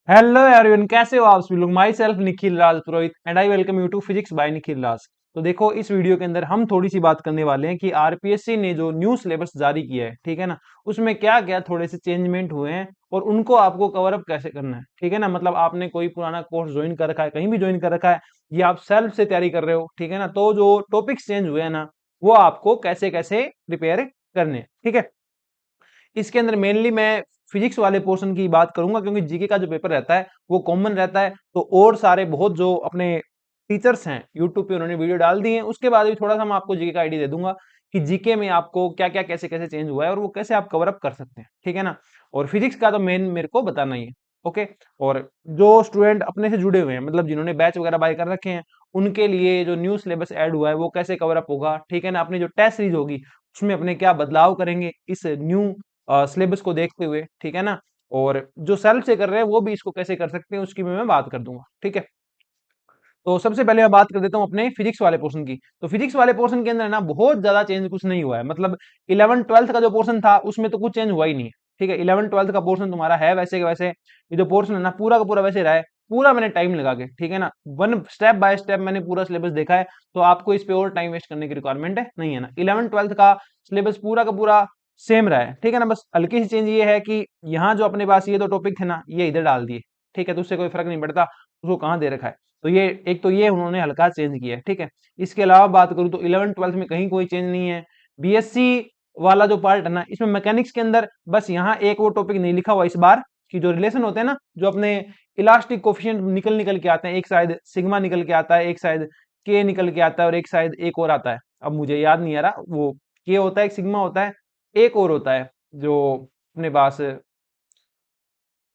Hello everyone, कैसे हो आप सभी लोग। Myself Nikhil Raj Purohit and I welcome you to physics by Nikhil Raj. तो देखो, इस वीडियो के अंदर हम थोड़ी सी बात करने वाले हैं कि आरपीएससी ने जो न्यू सिलेबस जारी किया है, ठीक है ना, उसमें क्या क्या थोड़े से चेंजमेंट हुए हैं और उनको आपको कवर अप कैसे करना है। ठीक है ना, मतलब आपने कोई पुराना कोर्स ज्वाइन कर रखा है, कहीं भी ज्वाइन कर रखा है, या आप सेल्फ से तैयारी कर रहे हो, ठीक है ना, तो जो टॉपिक्स चेंज हुए हैं ना, वो आपको कैसे कैसे प्रिपेयर करने हैं, ठीक है। इसके अंदर मेनली मैं फिजिक्स वाले पोर्शन की बात करूंगा, क्योंकि जीके का जो पेपर रहता है वो कॉमन रहता है। तो और सारे बहुत जो अपने टीचर्स हैं यूट्यूब पे उन्होंने वीडियो डाल दी है, उसके बाद भी थोड़ा सा मैं आपको जीके का आइडिया दे दूंगा कि जीके में आपको क्या क्या कैसे कैसे चेंज हुआ है और वो कैसे आप कवर अप कर सकते हैं, ठीक है ना। और फिजिक्स का तो मेन मेरे को बताना ही है। ओके। और जो स्टूडेंट अपने से जुड़े हुए हैं, मतलब जिन्होंने बैच वगैरह बाय कर रखे हैं, उनके लिए जो न्यू सिलेबस ऐड हुआ है वो कैसे कवर अप होगा, ठीक है ना। अपनी जो टेस्ट सीरीज होगी उसमें अपने क्या बदलाव करेंगे इस न्यू सिलेबस को देखते हुए, ठीक है ना। और जो सेल्फ से कर रहे हैं वो भी इसको कैसे कर सकते हैं उसकी भी मैं बात कर दूंगा, ठीक है। तो सबसे पहले मैं बात कर देता हूँ अपने फिजिक्स वाले पोर्शन की। तो फिजिक्स वाले पोर्शन के अंदर ना बहुत ज्यादा चेंज कुछ नहीं हुआ है, मतलब 11 12 का जो पोर्शन था उसमें तो कुछ चेंज हुआ ही नहीं है, ठीक है। 11 12 का पोर्शन तुम्हारा है वैसे के वैसे, ये जो पोर्शन है ना पूरा का पूरा वैसे रहा है। पूरा मैंने टाइम लगा के, ठीक है ना, वन स्टेप बाय स्टेप मैंने पूरा सिलेबस देखा है। तो आपको इस पे और टाइम वेस्ट करने की रिक्वायरमेंट है नहीं है ना। 11 12 का सिलेबस पूरा का पूरा सेम रहा है, ठीक है ना। बस हल्की सी चेंज ये है कि यहाँ जो अपने पास ये दो टॉपिक थे ना, ये इधर डाल दिए, ठीक है। तो उससे कोई फर्क नहीं पड़ता उसको कहाँ दे रखा है। तो ये एक तो ये उन्होंने हल्का चेंज किया है, ठीक है। इसके अलावा बात करूं तो 11 12 में कहीं कोई चेंज नहीं है। बीएससी वाला जो पार्ट है ना, इसमें मैकेनिक्स के अंदर बस यहाँ एक वो टॉपिक नहीं लिखा हुआ इस बार, कि जो रिलेशन होते हैं ना, जो अपने इलास्टिक कोफिशिएंट निकल निकल के आते हैं, एक शायद सिग्मा निकल के आता है, एक शायद के निकल के आता है, और एक शायद एक और आता है, अब मुझे याद नहीं आ रहा। वो के होता है, एक सिग्मा होता है, एक और होता है जो अपने पास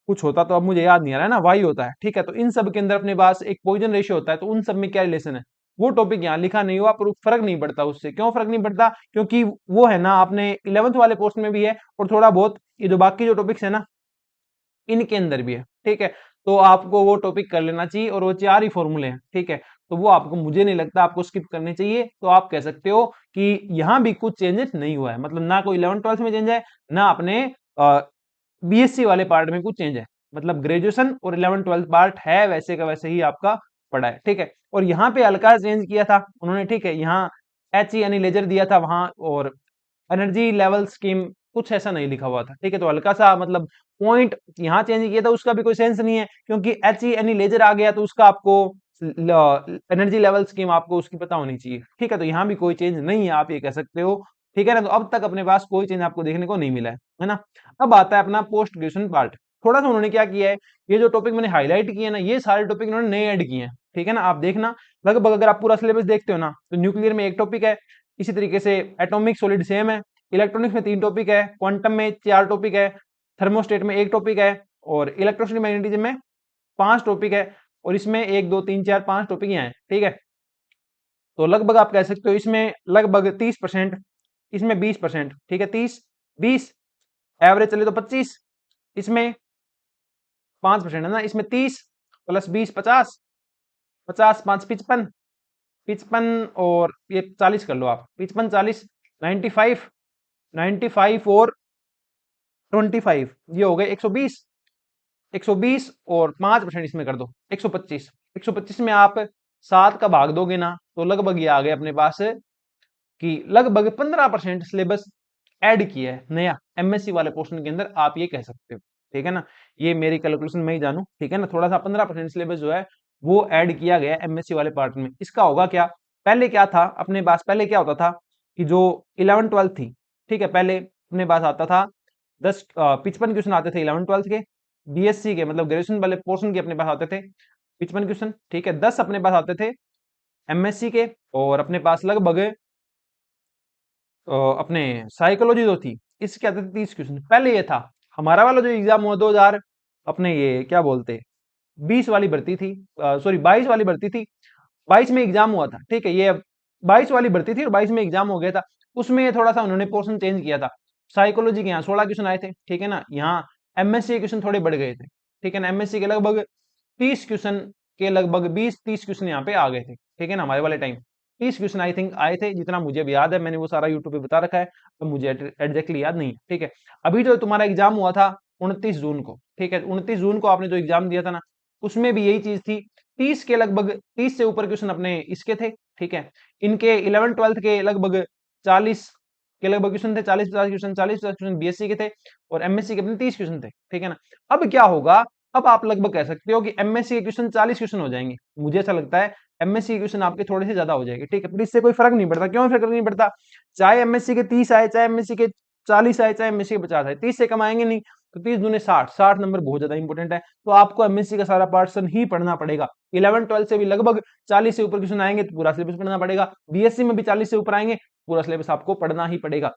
कुछ होता, तो अब मुझे याद नहीं आ रहा है ना, वाई होता है, ठीक है। तो इन सब के अंदर अपने पास एक पॉइजन रेशियो होता है, तो उन सब में क्या रिलेशन है वो टॉपिक यहाँ लिखा नहीं हुआ, पर फर्क नहीं पड़ता उससे। क्यों फर्क नहीं पड़ता? क्योंकि वो है ना आपने 11th वाले पोर्शन में भी है, और थोड़ा बहुत ये जो बाकी जो टॉपिक्स है ना इनके अंदर भी है, ठीक है। तो आपको वो टॉपिक कर लेना चाहिए, और वो चार ही फॉर्मूले हैं, ठीक है। तो वो आपको, मुझे नहीं लगता आपको स्किप करने चाहिए। तो आप कह सकते हो कि यहाँ भी कुछ चेंजेस नहीं हुआ है, मतलब ना कोई 11 12 में चेंज है, ना अपने बीएससी वाले पार्ट में कुछ चेंज है। मतलब ग्रेजुएशन और 11 12 पार्ट है वैसे का वैसे ही आपका पड़ा है, ठीक है। और यहाँ पे हल्का चेंज किया था उन्होंने, ठीक है। यहाँ एच यानी लेजर दिया था वहां, और एनर्जी लेवल स्कीम कुछ ऐसा नहीं लिखा हुआ था, ठीक है। तो हल्का सा मतलब पॉइंट यहाँ चेंज किया था, उसका भी कोई सेंस नहीं है, क्योंकि एच यानी लेजर आ गया तो उसका आपको एनर्जी लेवल स्कीम आपको उसकी पता होनी चाहिए, ठीक है। तो यहाँ भी कोई चेंज नहीं है, आप ये कह सकते हो, ठीक है ना। तो अब तक अपने पास कोई चेंज आपको देखने को नहीं मिला है ना। अब आता है अपना पोस्ट ग्रेजुएशन पार्ट। थोड़ा सा उन्होंने क्या किया है, ये जो टॉपिक मैंने हाईलाइट किए ना, ये सारे टॉपिक उन्होंने नए ऐड किए हैं, ठीक है ना। आप देखना, लगभग अगर आप पूरा सिलेबस देखते हो ना, तो न्यूक्लियर में एक टॉपिक है, इसी तरीके से एटॉमिक सॉलिड सेम है, इलेक्ट्रॉनिक्स में 3 टॉपिक है, क्वांटम में 4 टॉपिक है, थर्मोस्टेट में एक टॉपिक है, और इलेक्ट्रोस्टैटिक मैग्नेटिज्म में 5 टॉपिक है, और इसमें 1 2 3 4 5 टॉपिक यहाँ है, ठीक है। तो लगभग आप कह सकते हो इसमें लगभग 30%, इसमें 20%, ठीक है। 30 20, एवरेज चले तो 25, इसमें 5% है ना, इसमें 30 + 20 50, 50 5 55, 55 और ये 40 कर लो आप, 55 40 95, 95 और 25, ये हो गए 120, 120 और 5% इसमें कर दो 125, 125 में आप 7 का भाग दोगे ना, तो लगभग ये आ गए अपने पास कि लगभग 15% सिलेबस ऐड किया है नया एमएससी वाले पोर्शन के अंदर, आप ये कह सकते हो, ठीक है ना। ये मेरी कैलकुलेशन मैं ही जानू, ठीक है ना। थोड़ा सा 15% सिलेबस जो है वो ऐड किया गया एमएससी वाले पार्ट में। इसका होगा क्या, पहले क्या था अपने पास, पहले क्या होता था कि जो 11 12 थी, ठीक है, पहले अपने पास आता था 55 क्वेश्चन आते थे 11 12 के, बीएससी के मतलब ग्रेजुएशन वाले पोर्शन के अपने पास आते थे 55 क्वेश्चन, ठीक है। 10 अपने पास आते थे एमएससी के, और अपने पास लगभग अपने साइकोलॉजी जो थी इसके आते थे 30 क्वेश्चन। पहले ये था, हमारा वाला जो एग्जाम हुआ 2000 अपने ये क्या बोलते 20 वाली भर्ती थी, सॉरी 22 वाली भर्ती थी, 22 में एग्जाम हुआ था, ठीक है। ये 22 वाली भर्ती थी और 22 में एग्जाम हो गया था। उसमें ये थोड़ा सा उन्होंने पोर्शन चेंज किया था। साइकोलॉजी के यहाँ 16 क्वेश्चन आए थे, ठीक है ना। यहाँ एमएससी के क्वेश्चन थोड़े बढ़ गए थे, ठीक है ना। एमएससी के लगभग 30 क्वेश्चन के लगभग 20 30 क्वेश्चन यहाँ पे आ गए थे, ठीक है ना। हमारे वाले टाइम 30 क्वेश्चन आई थिंक आए थे, जितना मुझे भी याद है, मैंने वो सारा यूट्यूब पे बता रखा है, तो मुझे एग्जैक्टली याद नहीं है, ठीक है। अभी जो तुम्हारा एग्जाम हुआ था 29 जून को, ठीक है। 29 जून को आपने जो एग्जाम दिया था ना, उसमें भी यही चीज थी। 30 के लगभग, 30 से ऊपर क्वेश्चन अपने इसके थे, ठीक है। इनके 11th-12th के लगभग 40 के लगभग क्वेश्चन थे, 40-50 क्वेश्चन, 40-50 क्वेश्चन बीएससी के थे, और एमएससी के अपने 30 क्वेश्चन थे, ठीक है ना। अब क्या होगा, अब आप लगभग कह सकते हो कि एमएससी के क्वेश्चन 40 क्वेश्चन हो जाएंगे। मुझे ऐसा लगता है एमएससी के क्वेश्चन आपके थोड़े से ज्यादा हो जाएंगे, ठीक है। पर इससे कोई फर्क नहीं पड़ता। क्यों फर्क नहीं पड़ता? चाहे एमएससी के 30 आए, चाहे एमएससी के 40 आए, चाहे एमएससी के 50 आए, 30 से कम आएंगे नहीं। तो 30 दूने 60, 60 नंबर बहुत ज्यादा इंपॉर्टेंट है। तो आपको एमएससी का सारा पार्टन ही पढ़ना पड़ेगा। 11-12 से भी लगभग 40 से ऊपर क्वेश्चन आएंगे तो पूरा सिलेबस पढ़ना पड़ेगा। बीएससी में भी 40 से ऊपर आएंगे, पूरा सिलेबस आपको पढ़ना ही पड़ेगा।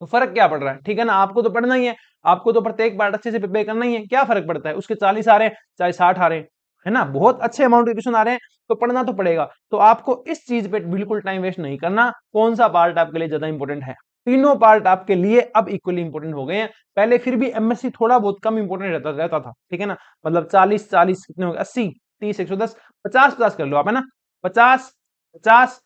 तो फर्क क्या पड़ रहा है, ठीक है ना। आपको तो पढ़ना ही है, आपको तो प्रत्येक पार्ट अच्छे से प्रिपेयर करना ही है। क्या फर्क पड़ता है, उसके 40 आ रहे हैं चाहे 60 आ रहे हैं, है ना। बहुत अच्छे अमाउंट के क्वेश्चन आ रहे हैं तो पढ़ना तो पड़ेगा। तो आपको इस चीज पे बिल्कुल टाइम वेस्ट नहीं करना। कौन सा पार्ट आपके लिए ज्यादा इंपॉर्टेंट है? तीनों पार्ट आपके लिए अब इक्वली इंपॉर्टेंट हो गए हैं। पहले फिर भी एमएससी थोड़ा बहुत कम इंपॉर्टेंट रहता था, ठीक है ना। मतलब 40-40 कितने हो गए, 80, 30, 110, 50-50 कर लो आप, है ना। 50, 50,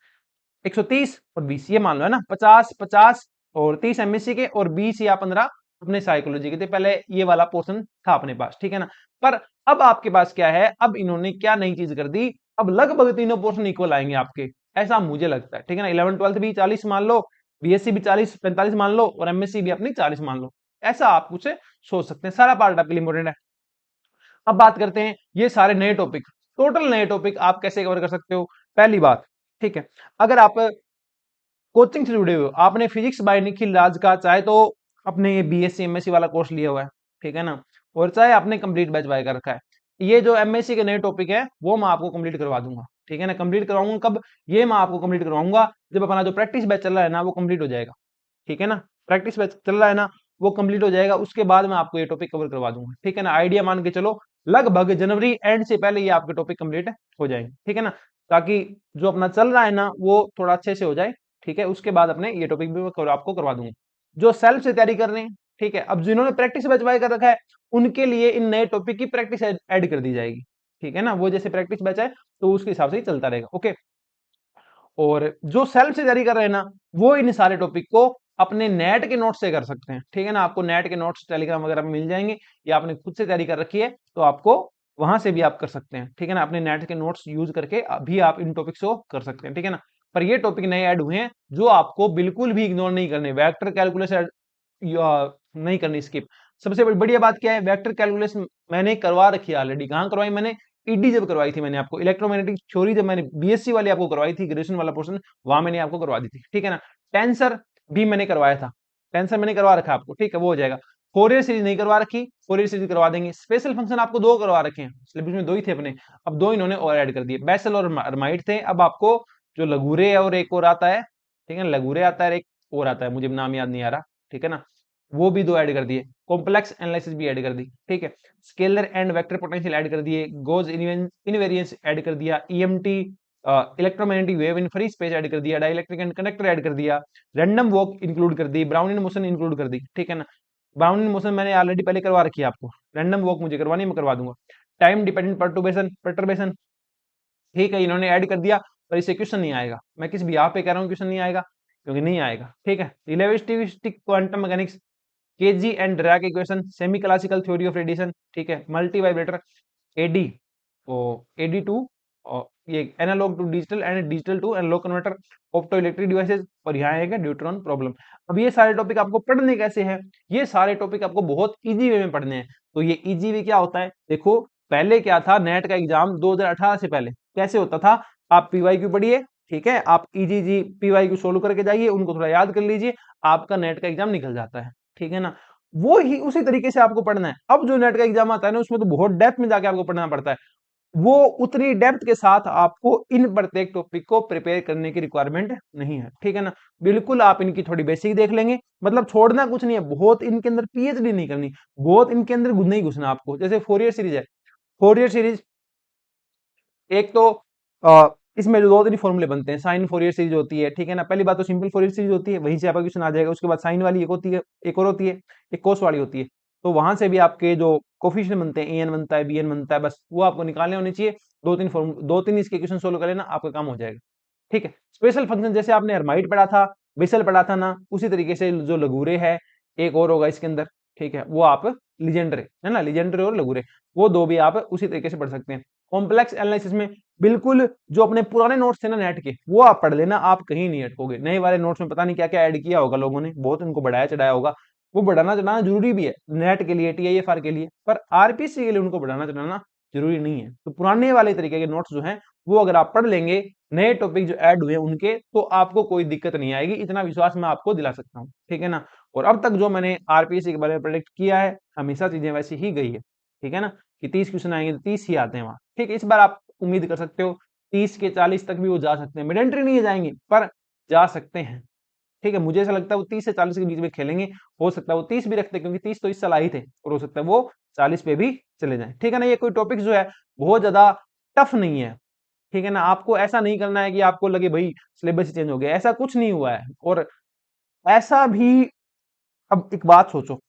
130 और 20, ये मान लो, है ना। 50-50 और 30 एमएससी के, और 20 या 15 अपने साइकोलॉजी के थे। पहले ये वाला पोर्शन था अपने पास, ठीक है ना। पर अब आपके पास क्या है, अब इन्होंने क्या नई चीज कर दी, अब लगभग तीनों पोर्शन इक्वल आएंगे आपके, ऐसा मुझे लगता है, ठीक है ना। 11-12 भी 40 मान लो, बीएससी भी 40-45 मान लो, और एमएससी भी अपनी 40 मान लो। ऐसा आप कुछ सोच सकते हैं। सारा पार्ट आपके लिए इंपॉर्टेंट है। अब बात करते हैं ये सारे नए टॉपिक, टोटल नए टॉपिक आप कैसे कवर कर सकते हो। पहली बात, ठीक है, अगर आप कोचिंग से जुड़े हुए हो, आपने फिजिक्स बाय निखिल राज का चाहे तो अपने ये बीएससी एमएससी वाला कोर्स लिया हुआ है, ठीक है ना, और चाहे आपने कंप्लीट बैच बाय कर रखा है, ये जो एमएससी के नए टॉपिक है वो मैं आपको कंप्लीट करवा दूंगा, ठीक है ना। कंप्लीट करवाऊंगा कब? ये मैं आपको कंप्लीट करवाऊंगा जब अपना जो प्रैक्टिस बैच चल रहा है ना वो कंप्लीट हो जाएगा, ठीक है ना। प्रैक्टिस बैच चल रहा है ना, वो कंप्लीट हो जाएगा, उसके बाद मैं आपको ये टॉपिक कवर करवा दूंगा, ठीक है ना। आइडिया मान के चलो लगभग जनवरी एंड से पहले ये आपके टॉपिक कंप्लीट हो जाएंगे, ठीक है ना। ताकि जो अपना चल रहा है ना वो थोड़ा अच्छे से हो जाए, ठीक है। उसके बाद अपने ये टॉपिक भी मैं आपको करवा दूंगा। जो सेल्फ से तैयारी कर रहे हैं, ठीक है, अब जिन्होंने प्रैक्टिस बैच बाय कर रखा है उनके लिए इन नए टॉपिक की प्रैक्टिस ऐड कर दी जाएगी, ठीक है ना। वो जैसे प्रैक्टिस बैच है तो उसके हिसाब से ही चलता रहेगा, ओके। और जो सेल्फ से तैयारी कर रहे हैं ना, वो इन सारे टॉपिक को अपने नेट के नोट्स से कर सकते हैं, ठीक है ना। आपको नेट के नोट्स टेलीग्राम वगैरह में मिल जाएंगे, या आपने खुद से तैयारी कर रखी है तो आपको वहां से भी आप कर सकते हैं, ठीक है ना। अपने नेट के नोट्स यूज करके भी आप इन टॉपिक्स को कर सकते हैं, ठीक है ना। पर ये टॉपिक नए ऐड हुए हैं जो आपको बिल्कुल भी इग्नोर नहीं करने। वेक्टर कैलकुलस नहीं करनी स्किप। सबसे बढ़िया बात क्या है, वेक्टर कैलकुलस मैंने करवा रखी है ऑलरेडी। कहाँ करवाई मैंने? ईडी जब करवाई थी मैंने आपको, इलेक्ट्रोमैग्नेटिक थ्योरी जब मैंने बीएससी वाली आपको करवाई थी, ग्रेजुएशन वाला पोर्शन वहां मैंने आपको करवा दी थी, ठीक है ना। टेंसर भी मैंने करवाया था, टेंसर मैंने करवा रखा आपको, ठीक है, वो हो जाएगा। फोरियर सीरीज नहीं करवा रखी, फोरियर सीरीज करवा देंगे। स्पेशल फंक्शन आपको दो करवा रखे हैं, सिलेबस में दो ही थे अपने, अब दो इन्होंने और ऐड कर दिए। बेसल और अरमाइड थे, अब आपको जो लगूरे है और एक और आता है, ठीक है, लगूरे आता है, एक और आता है मुझे नाम याद नहीं आ रहा, ठीक है ना, वो भी दो ऐड कर दिए। कॉम्प्लेक्स एनालिसिस भी ऐड कर दी, ठीक है। Scalar and vector potential add कर दिए। गोज इनवेरिएंस ऐड कर दिया। EMT electromagnetic wave in free space add कर दिया। डाइलेक्ट्रिक एंड कंडक्टर ऐड कर दिया। रैंडम वॉक इंक्लूड कर दी। ब्राउन इन मोशन इंक्लूड कर दी, ठीक है ना। ब्राउन इन मोशन मैंने ऑलरेडी पहले करवा रखी है आपको, रैंडम वॉक मुझे करवानी है, मैं करवा दूंगा। टाइम डिपेंडेंट परटर्बेशन, ठीक है, इन्होंने ऐड कर दिया। पर इससे क्वेश्चन नहीं आएगा, मैं किस भी यहाँ पे कह रहा हूँ क्वेश्चन नहीं आएगा, क्योंकि नहीं आएगा, ठीक है। Relativistic quantum mechanics, KG and drag equation, semi classical theory of radiation, ठीक है, मल्टी वाइब्रेटर, एडी और एडी टू, और ये analogue to digital and digital to analogue converter, opto electric devices, और यहाँ आएगा न्यूट्रॉन प्रॉब्लम। अब ये सारे टॉपिक आपको पढ़ने कैसे हैं? ये सारे टॉपिक आपको बहुत इजी वे में पढ़ने हैं। तो ये इजी वे क्या होता है, देखो पहले क्या था, नेट का एग्जाम 2018 से पहले कैसे होता था, आप पीवाईक्यू पढ़िए, ठीक है, आप इजी जी पीवाईक्यू सोल्व करके जाइए, उनको थोड़ा याद कर लीजिए, आपका नेट का एग्जाम निकल जाता है, ठीक है ना। वो ही उसी तरीके से आपको पढ़ना है। अब जो नेट का एग्जाम आता है ना उसमें तो बहुत डेप्थ में जाके आपको पढ़ना पड़ता है। वो उतनी डेप्थ के साथ आपको इन प्रत्येक टॉपिक को प्रिपेयर करने की रिक्वायरमेंट नहीं है, ठीक है ना। बिल्कुल आप इनकी थोड़ी बेसिक देख लेंगे, मतलब छोड़ना कुछ नहीं है, बहुत इनके अंदर पीएचडी नहीं करनी, बहुत इनके अंदर नहीं घुसना आपको। जैसे फोरियर सीरीज है, फोरियर सीरीज एक तो इसमें जो दो तीन फॉर्मूले बनते हैं, साइन फोरियर सीरीज होती है, ठीक है ना। पहली बात तो सिंपल फोरियर सीरीज होती है, वहीं से आपका क्वेश्चन आ जाएगा। उसके बाद साइन वाली एक होती है, एक और होती है, एक कोस वाली होती है। तो वहां से भी आपके जो कोफिशिएंट बनते हैं, एन बनता है, बीएन बनता है, बस वो आपको निकालने होने चाहिए। दो तीन इसके क्वेश्चन सोल्व कर लेना, आपका काम हो जाएगा, ठीक है। स्पेशल फंक्शन जैसे आपने हर्माइट पढ़ा था, बेसल पढ़ा था ना, उसी तरीके से जो लगूरे है एक और होगा इसके अंदर, ठीक है, वो आप लीजेंडरे, है ना, लीजेंडरे और लगुरे, वो दो भी आप उसी तरीके से पढ़ सकते हैं। कॉम्प्लेक्स एनालिसिस में बिल्कुल जो अपने पुराने नोट्स थे ना नेट के, वो आप पढ़ लेना, आप कहीं नहीं अटकोगे। नए वाले नोट्स में पता नहीं क्या क्या ऐड किया होगा लोगों ने, बहुत उनको बढ़ाया चढ़ाया होगा। वो बढ़ाना चढ़ाना जरूरी भी है नेट के लिए, टीआईएफआर के लिए, पर आरपीएससी के लिए उनको बढ़ाना चढ़ाना जरूरी नहीं है। तो पुराने वाले तरीके के नोट्स जो हैं वो अगर आप पढ़ लेंगे, नए टॉपिक जो ऐड हुए उनके, तो आपको कोई दिक्कत नहीं आएगी, इतना विश्वास मैं आपको दिला सकता हूँ, ठीक है ना। और अब तक जो मैंने आरपीएससी के बारे में प्रेडिक्ट किया है, हमेशा चीजें वैसी ही गई है, ठीक है ना, कि 30 क्वेश्चन आएंगे तो 30 ही आते हैं वहां, ठीक है। इस बार आप उम्मीद कर सकते हो 30 के 40 तक भी वो जा सकते हैं, मिड एंट्री नहीं जाएंगे पर जा सकते हैं, ठीक है। मुझे ऐसा लगता है वो 30 से 40 के बीच में खेलेंगे, हो सकता है वो 30 भी रखते हैं, क्योंकि 30 तो इस साल आई थे, और हो सकता है वो 40 पे भी चले जाएं, ठीक है ना। ये कोई टॉपिक जो है बहुत ज्यादा टफ नहीं है, ठीक है ना। आपको ऐसा नहीं करना है कि आपको लगे भाई सिलेबस ही चेंज हो गया, ऐसा कुछ नहीं हुआ है। और ऐसा भी, अब एक बात सोचो,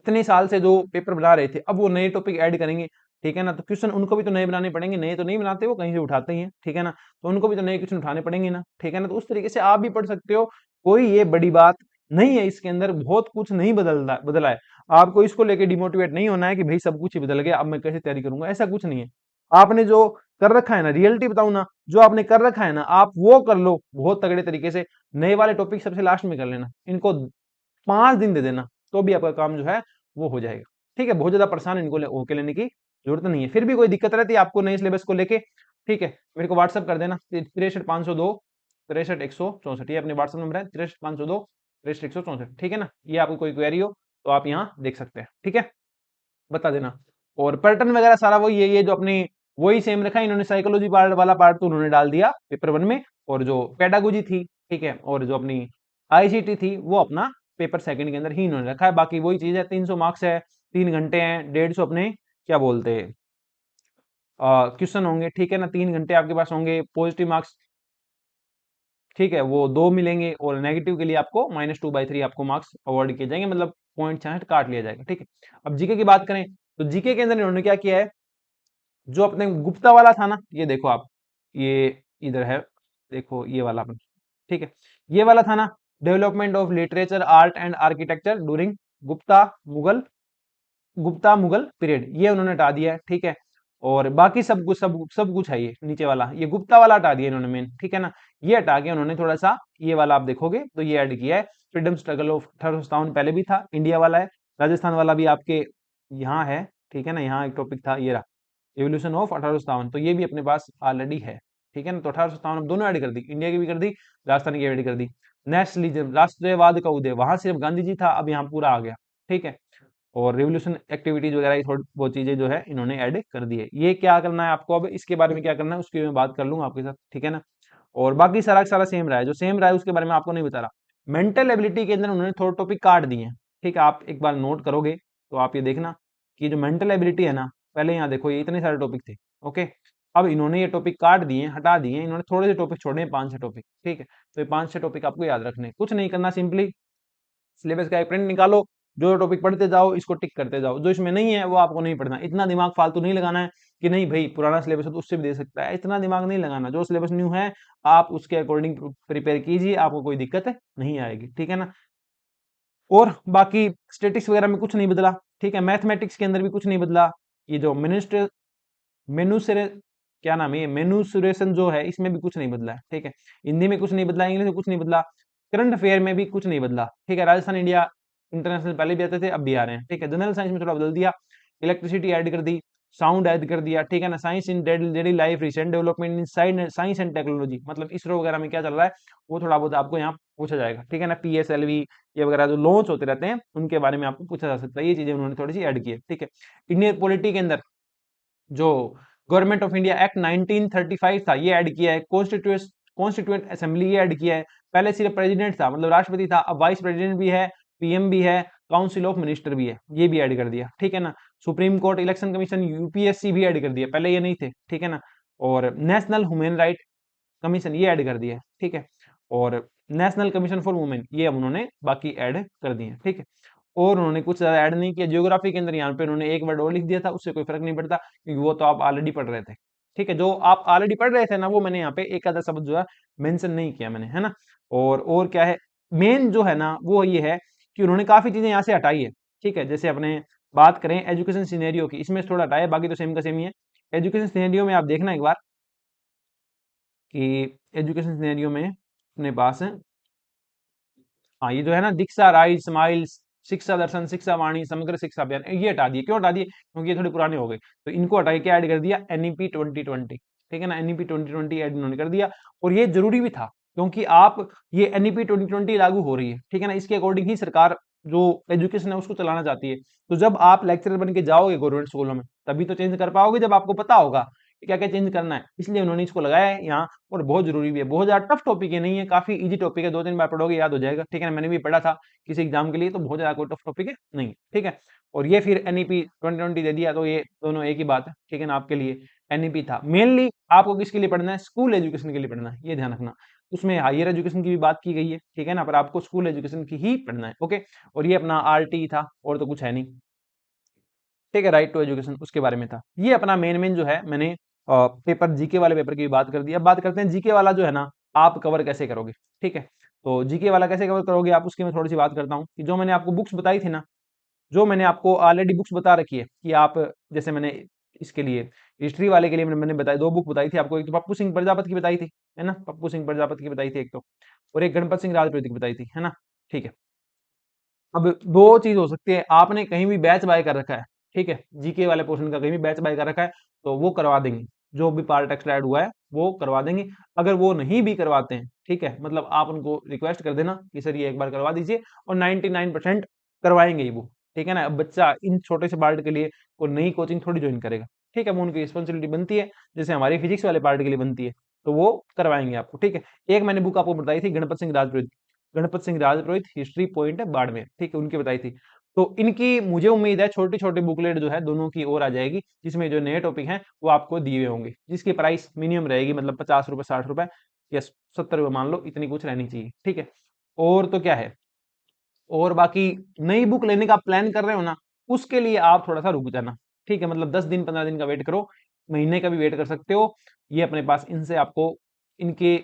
इतने साल से जो पेपर बना रहे थे, अब वो नए टॉपिक ऐड करेंगे, ठीक है ना, तो क्वेश्चन उनको भी तो नए बनाने पड़ेंगे, नए तो नहीं बनाते, वो कहीं से उठाते ही हैं, ठीक है ना, तो उनको भी तो नए क्वेश्चन उठाने पड़ेंगे ना, ठीक है ना। तो उस तरीके से आप भी पढ़ सकते हो, कोई ये बड़ी बात नहीं है, इसके अंदर बहुत कुछ नहीं बदला है। आपको इसको लेके डिमोटिवेट नहीं होना है कि भाई सब कुछ ही बदल गया, अब मैं कैसे तैयारी करूंगा, ऐसा कुछ नहीं है। आपने जो कर रखा है ना, रियलिटी बताऊं ना, जो आपने कर रखा है ना, आप वो कर लो बहुत तगड़े तरीके से। नए वाले टॉपिक सबसे लास्ट में कर लेना, इनको 5 दिन दे देना, तो भी आपका काम जो है वो हो जाएगा, ठीक है। बहुत ज्यादा परेशान इनको होके लेने की जरूरत नहीं है। फिर भी कोई दिक्कत रहती है आपको नए सिलेबस को लेके, ठीक है, मेरे को व्हाट्सअप कर देना, 63 502 63 164, ये अपने व्हाट्सअप नंबर है, 63 502 63 164, ठीक है ना। ये आपको कोई क्वेरी हो तो आप यहाँ देख सकते हैं, ठीक है, बता देना। और पैटर्न वगैरह सारा वही है, ये जो अपने वही सेम रखा है इन्होंने, साइकोलॉजी पार्ट वाला पार्ट तो उन्होंने डाल दिया पेपर 1 में, और जो पेडागोजी थी, ठीक है, और जो अपनी आईसीटी थी वो अपना पेपर 2 के अंदर ही इन्होंने रखा है। बाकी वही चीज है, 300 मार्क्स है, 3 घंटे हैं, 150 अपने क्या बोलते हैं क्वेश्चन होंगे, ठीक है ना, 3 घंटे आपके पास होंगे। पॉजिटिव मार्क्स, ठीक है, वो 2 मिलेंगे, और नेगेटिव के लिए आपको -2/3 आपको मार्क्स अवॉर्ड किए जाएंगे, मतलब पॉइंट 66 काट लिया जाएगा, ठीक है। अब जीके की बात करें, तो जीके के अंदर इन्होंने क्या किया है, जो अपने गुप्ता वाला था ना, ये देखो आप, ये इधर है, देखो ये वाला अपन, ठीक है, ये वाला था ना, development of literature art and architecture during Gupta Mughal Gupta Mughal period, ये उन्होंने हटा दिया है, ठीक है। और बाकी सब कुछ है, ये नीचे वाला, ये गुप्ता वाला हटा दिया इन्होंने मेन, ठीक है ना। ये हटा के उन्होंने थोड़ा सा ये वाला आप देखोगे तो ये ऐड किया है, फ्रीडम स्ट्रगल ऑफ 1857, पहले भी था, इंडिया वाला है। राजस्थान वाला भी आपके यहाँ है, ठीक है ना, यहाँ एक टॉपिक था, ये रहा, एवोल्यूशन ऑफ 1857, तो ये भी अपने पास ऑलरेडी है, ठीक है ना। तो 1857 अब दोनों ऐड कर दी, इंडिया की भी कर दी, राजस्थान की ऐड कर दी। नेशनलिज्म, राष्ट्रवाद का उदय, वहां सिर्फ गांधी जी था, अब यहाँ पूरा आ गया, ठीक है। और रिवोल्यूशन एक्टिविटीज वगैरह ये थोड़ी वो चीजें जो है इन्होंने ऐड कर दी है। ये क्या करना है आपको, अब इसके बारे में क्या करना है उसकी मैं बात कर लूंगा आपके साथ, ठीक है ना। और बाकी सारा का सारा सेम रहा है, जो सेम रहा है उसके बारे में आपको नहीं बता रहा। मेंटल एबिलिटी के अंदर उन्होंने थोड़े टॉपिक काट दिए हैं, ठीक है, आप एक बार नोट करोगे तो आप ये देखना कि जो मेंटल एबिलिटी है ना, पहले यहाँ देखो ये इतने सारे टॉपिक थे, ओके, अब इन्होंने ये टॉपिक काट दिए, हटा दिए, इन्होंने थोड़े से टॉपिक छोड़े हैं, 5 6 टॉपिक, ठीक है। तो ये 5 6 टॉपिक आपको याद रखने हैं। कुछ नहीं करना, सिंपली सिलेबस का एक प्रिंट निकालो, जो टॉपिक पढ़ते जाओ, इसको टिक करते जाओ, जो इसमें नहीं है वो आपको नहीं पढ़ना। इतना दिमाग फालतू नहीं लगाना है कि नहीं भाई पुराना सिलेबस है तो उससे भी दे सकता है, इतना दिमाग नहीं लगाना। जो सिलेबस न्यू है आप उसके अकॉर्डिंग प्रिपेयर कीजिए, आपको कोई दिक्कत नहीं आएगी, ठीक है ना। और बाकी स्टेटिक्स वगैरह में कुछ नहीं बदला, ठीक है, मैथमेटिक्स के अंदर भी कुछ नहीं बदला। ये जो मिनिस्टर मेनुसरे क्या नाम है, ये मेनुसुरेशन जो है, इसमें भी कुछ नहीं बदला है, ठीक है। हिंदी में कुछ नहीं बदला, इंग्लिश में कुछ नहीं बदला, करंट अफेयर में भी कुछ नहीं बदला, ठीक है। राजस्थान इंडिया इंटरनेशनल पहले भी आते थे, अब भी आ रहे हैं, ठीक है। जनरल साइंस में थोड़ा बदल दिया, इलेक्ट्रिसिटी ऐड कर दी, साउंड ऐड कर दिया, ठीक है ना। Science in daily life, recent development in science and technology, मतलब इसरो वगैरह में क्या चल रहा है वो थोड़ा बहुत आपको यहाँ पूछा जाएगा, ठीक है ना। पीएसएलवी ये वगैरह जो लॉन्च होते रहते हैं उनके बारे में आपको पूछा जा सकता है, ये चीजें उन्होंने थोड़ी सी ऐड की है, ठीक है। इंडियन पॉलिटी के अंदर जो गवर्नमेंट ऑफ इंडिया एक्ट 1935 था, ये ऐड किया है। कॉन्स्टिट्यूएंट असेंबली ये ऐड किया है। पहले सिर्फ प्रेसिडेंट था, मतलब राष्ट्रपति था, अब वाइस प्रेसिडेंट भी है, पीएम भी है, काउंसिल ऑफ मिनिस्टर भी है, ये भी ऐड कर दिया, ठीक है ना। Supreme court election commission UPSC भी ऐड कर दिया, पहले ये नहीं थे, ठीक है ना। और नेशनल ह्यूमन राइट कमीशन ये ऐड कर दिया है, ठीक है। और नेशनल कमीशन फॉर वुमेन ये अब उन्होंने बाकी ऐड कर दिए हैं, ठीक है। और उन्होंने कुछ ज्यादा ऐड नहीं किया। ज्योग्राफी के अंदर यहाँ पे उन्होंने एक वर्ड और लिख दिया था, उससे कोई फर्क नहीं पड़ता क्योंकि वो तो आप ऑलरेडी पढ़ रहे थे, ठीक है। जो आप ऑलरेडी पढ़ रहे थे ना, वो मैंने यहाँ पे एक आधा शब्द जो है मेंशन नहीं किया मैंने, है ना। और क्या है, मेन जो है ना वो ये है कि उन्होंने काफी चीजें यहाँ से हटाई है, ठीक है। जैसे अपने बात करें एजुकेशन सिनेरियो की, इसमें थोड़ा हटा है, बाकी तो सेम का सेम ही है। एजुकेशन सिनेरियो में आप देखना एक बार कि एजुकेशन सिनेरियो में अपने पास है, हाँ ये जो है ना दीक्षा राइज स्माइल्स शिक्षा दर्शन शिक्षा वाणी समग्र शिक्षा अभियान, ये हटा दिए। क्यों हटा दिए? क्योंकि ये थोड़े पुराने हो गए, तो इनको हटा के ऐड कर दिया एनईपी 2020। ठीक है ना, एनईपी 2020 ऐड इन्होंने कर दिया, और ये जरूरी भी था क्योंकि आप ये एनईपी 2020 लागू हो रही है, ठीक है ना, इसके अकॉर्डिंग ही सरकार जो एजुकेशन है उसको चलाना चाहती है। तो जब आप लेक्चरर बन के जाओगे गवर्नमेंट स्कूलों में, तभी तो चेंज कर पाओगे जब आपको पता होगा क्या क्या चेंज करना है, इसलिए उन्होंने इसको लगाया है यहाँ। और बहुत जरूरी भी है, बहुत ज्यादा टफ टॉपिक है नहीं है, काफी इजी टॉपिक है, 2-3 बार पढ़ोगे याद हो जाएगा। ठीक है ना, मैंने भी पढ़ा था किसी एग्जाम के लिए, तो बहुत ज्यादा कोई टफ टॉपिक है नहीं। ठीक है, और ये फिर एनईपी 2020 दे दिया, तो ये दोनों एक ही बात है। ठीक है ना, आपके लिए एनईपी था मेनली, आपको किसके लिए पढ़ना है? स्कूल एजुकेशन के लिए पढ़ना है, ये ध्यान रखना। उसमें हायर एजुकेशन की भी बात की गई है, ठीक है ना, पर आपको स्कूल एजुकेशन की ही पढ़ना है। ओके, और ये अपना आरटी था, और तो कुछ है नहीं। ठीक है, राइट टू एजुकेशन उसके बारे में था। ये अपना मेन मेन जो है मैंने पेपर जीके वाले पेपर की भी बात कर दी। अब बात करते हैं जीके वाला जो है ना, आप कवर कैसे करोगे। ठीक है, तो जीके वाला कैसे कवर करोगे आप, उसकी मैं थोड़ी सी बात करता हूँ कि जो मैंने आपको बुक्स बताई थी ना, जो मैंने आपको ऑलरेडी बुक्स बता रखी है कि आप, जैसे मैंने इसके लिए हिस्ट्री वाले के लिए मैंने बताई, 2 बुक बताई थी आपको। एक तो पप्पू सिंह प्रजापति की बताई थी, है ना, पप्पू सिंह प्रजापति की बताई थी एक तो, और एक गणपत सिंह राजपूत की बताई थी, है ना। ठीक है, अब दो चीज हो सकती है, आपने कहीं भी बैच बाय कर रखा है, ठीक है, जीके वाले पोर्शन का कहीं भी बैच बाय कर रखा है, तो वो करवा देंगे। जो भी पार्ट टेक्स्ट ऐड हुआ है वो करवा देंगे। अगर वो नहीं भी करवाते हैं, ठीक है, मतलब आप उनको रिक्वेस्ट कर देना कि सर ये एक बार करवा दीजिए, और 99% करवाएंगे ही वो। ठीक है ना, अब बच्चा इन छोटे से पार्ट के लिए कोई नई कोचिंग थोड़ी ज्वाइन करेगा। ठीक है, वो उनकी रिस्पॉन्सिबिलिटी बनती है, जैसे हमारी फिजिक्स वाले पार्ट के लिए बनती है, तो वो करवाएंगे आपको। ठीक है, एक मैंने बुक आपको बताई थी गणपत सिंह राजपुरोहित हिस्ट्री पॉइंट है बाड़मेर, ठीक है, उनकी बताई थी। तो इनकी मुझे उम्मीद है छोटी छोटी बुकलेट जो है दोनों की ओर आ जाएगी, जिसमें जो नए टॉपिक हैं वो आपको दिए हुए होंगे, जिसकी प्राइस मिनिमम रहेगी, मतलब 50 रुपए 60 रुपए या 70 रुपए मान लो, इतनी कुछ रहनी चाहिए। ठीक है, और तो क्या है, और बाकी नई बुक लेने का प्लान कर रहे हो ना, उसके लिए आप थोड़ा सा रुक जाना। ठीक है, मतलब 10 दिन 15 दिन का वेट करो, महीने का भी वेट कर सकते हो। ये अपने पास इनसे आपको इनके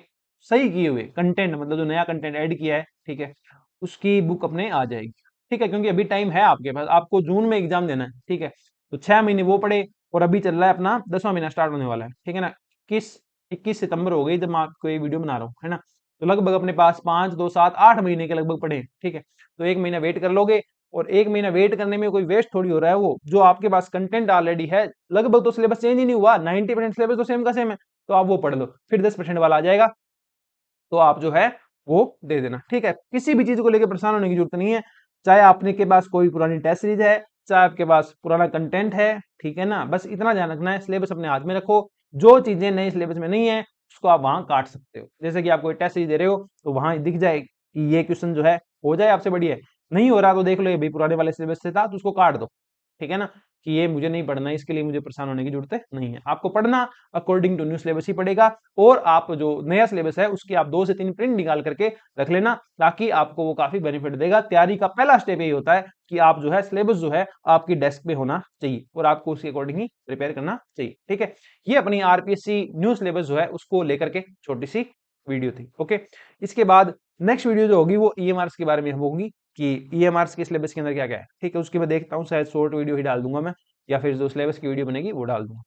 सही किए हुए कंटेंट, मतलब जो नया कंटेंट ऐड किया है, ठीक है, उसकी बुक अपने आ जाएगी। ठीक है, क्योंकि अभी टाइम है आपके पास, आपको जून में एग्जाम देना है। ठीक है, तो 6 महीने वो पड़े, और अभी चल रहा है अपना 10वां महीना स्टार्ट होने वाला है। ठीक है ना, 21 सितंबर हो गई जब मैं आपको ये वीडियो बना रहा हूँ, है ना। तो लगभग अपने पास 5 2 7 8 महीने के लगभग पड़े। ठीक है, तो 1 महीना वेट कर लोगे, और 1 महीना वेट करने में कोई वेस्ट थोड़ी हो रहा है, वो जो आपके पास कंटेंट ऑलरेडी है, लगभग तो सिलेबस चेंज ही नहीं हुआ, 90% सिलेबस तो सेम का सेम है, तो आप वो पढ़ लो, फिर 10% वाला आ जाएगा, तो आप जो है वो दे देना। ठीक है, किसी भी चीज को लेकर परेशान होने की जरूरत नहीं है, चाहे आपने के पास कोई पुरानी टेस्ट सीरीज है, चाहे आपके पास पुराना कंटेंट है, ठीक है ना, बस इतना ध्यान रखना है, सिलेबस अपने हाथ में रखो। जो चीजें नई सिलेबस में नहीं है उसको आप वहां काट सकते हो, जैसे कि आप कोई टेस्ट सीरीज दे रहे हो तो वहां दिख जाए कि ये क्वेश्चन जो है हो जाए आपसे, बढ़िया है। नहीं हो रहा तो देख लो ये भी पुराने वाले सिलेबस से था, तो उसको काट दो। ठीक है ना, कि ये मुझे नहीं पढ़ना है, इसके लिए मुझे परेशान होने की जरूरत नहीं है। आपको पढ़ना अकॉर्डिंग टू न्यू सिलेबस ही पड़ेगा, और आप जो नया सिलेबस है उसकी आप 2 से 3 प्रिंट निकाल करके रख लेना, ताकि आपको वो काफी बेनिफिट देगा। तैयारी का पहला स्टेप यही होता है कि आप जो है सिलेबस जो है आपकी डेस्क पे होना चाहिए, और आपको उसके अकॉर्डिंग ही प्रिपेयर करना चाहिए। ठीक है, ये अपनी आरपीएससी न्यू सिलेबस जो है उसको लेकर के छोटी सी वीडियो थी। ओके, इसके बाद नेक्स्ट वीडियो जो होगी वो ईएमआर के बारे में होगी, कि ईएमआर के सिलेबस के अंदर क्या क्या है। ठीक है, उसकी मैं देखता हूँ, शायद शॉर्ट वीडियो ही डाल दूंगा मैं, या फिर जो सिलेबस की वीडियो बनेगी वो डाल दूंगा।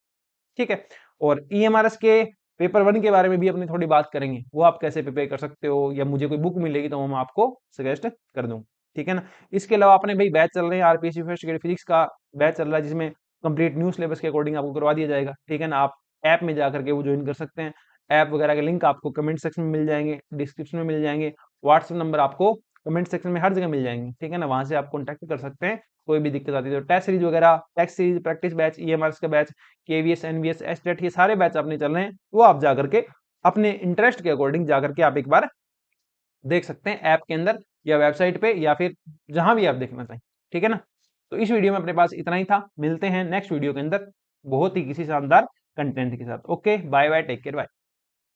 ठीक है, और ईएमआरएस के पेपर 1 के बारे में भी अपनी थोड़ी बात करेंगे, वो आप कैसे प्रिपेयर कर सकते हो, या मुझे कोई बुक मिलेगी तो मैं आपको सजेस्ट कर दूंगा। ठीक है ना, इसके अलावा अपने भाई बैच चल रहे हैं, आरपीएससी फर्स्ट ग्रेड फिजिक्स का बैच चल रहा है, जिसमें कंप्लीट न्यू सिलेबस के अकॉर्डिंग आपको करवा दिया जाएगा। ठीक है ना, आप ऐप में जाकर के वो ज्वाइन कर सकते हैं। ऐप वगैरह के लिंक आपको कमेंट सेक्शन में मिल जाएंगे, डिस्क्रिप्शन में मिल जाएंगे, व्हाट्सएप नंबर आपको कमेंट सेक्शन में हर जगह मिल जाएंगे। ठीक है ना, वहां से आप कॉन्टैक्ट कर सकते हैं, कोई भी दिक्कत आती है तो। टेस्ट सीरीज वगैरह, test series, practice batch, EMRS का बैच, केवीएस, एनवीएस, एसटेट, ये सारे बैच अपने चल रहे हैं, वो आप जाकर के अपने इंटरेस्ट के अकॉर्डिंग जाकर के आप एक बार देख सकते हैं ऐप के अंदर, या वेबसाइट पे, या फिर जहां भी आप देखना चाहें। ठीक है ना, तो इस वीडियो में अपने पास इतना ही था, मिलते हैं नेक्स्ट वीडियो के अंदर बहुत ही किसी शानदार कंटेंट के साथ। Okay, bye bye, take care, bye.